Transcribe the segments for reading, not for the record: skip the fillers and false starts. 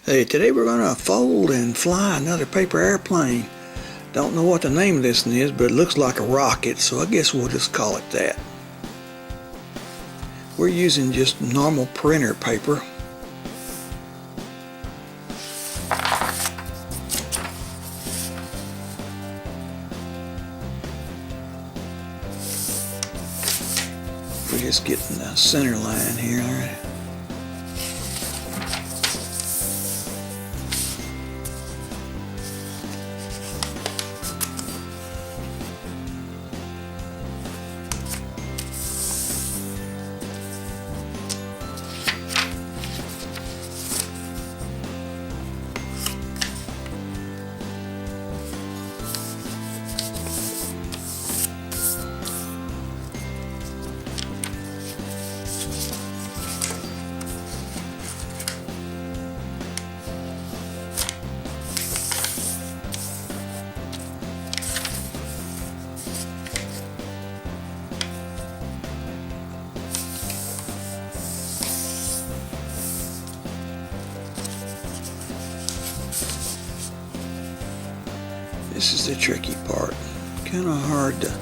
Hey, today we're going to fold and fly another paper airplane. Don't know what the name of this one is, but it looks like a rocket, so I guess we'll just call it that. We're using just normal printer paper. We're just getting the center line here. All right. This is the tricky part. Kind of hard to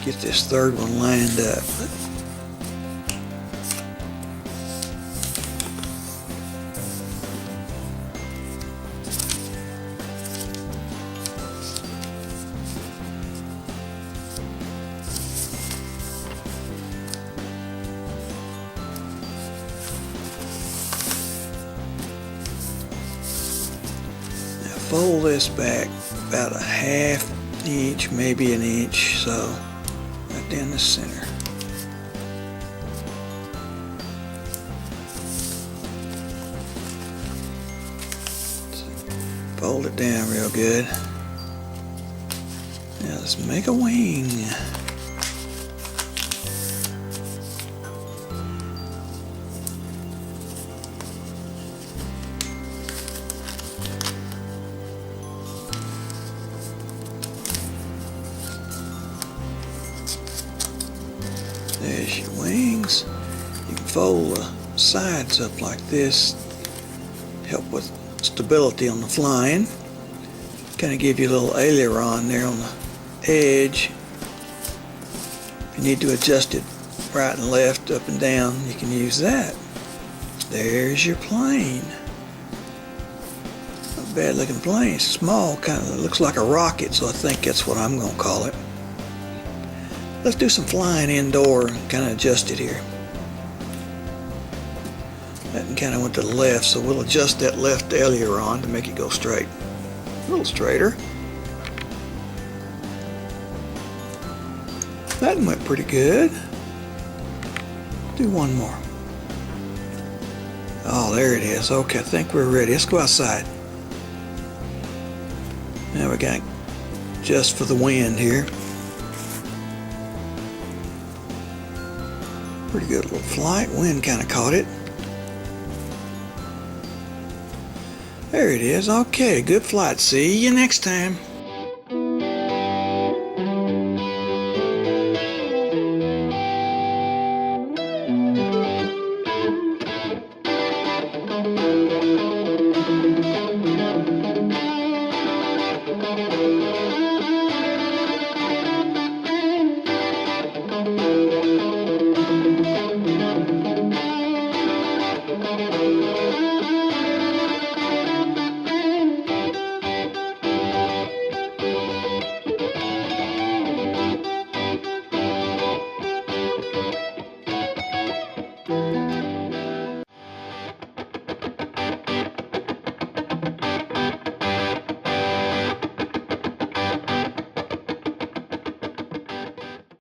get this third one lined up. Now fold this back about a half inch, maybe an inch, so right down the center. Fold it down real good. Now let's make a wing. There's your wings. You can fold the sides up like this, help with stability on the flying. Kind of give you a little aileron there on the edge. If you need to adjust it right and left, up and down, you can use that. There's your plane. Not a bad looking plane. It's small, kind of looks like a rocket, so I think that's what I'm going to call it. Let's do some flying indoor and kind of adjust it here. That kind of went to the left, so we'll adjust that left aileron to make it go straight. A little straighter. That went pretty good. Do one more. Oh, there it is. Okay, I think we're ready. Let's go outside. Now we got just for the wind here. Pretty good little flight. Wind kind of caught it. There it is. Okay, good flight. See you next time.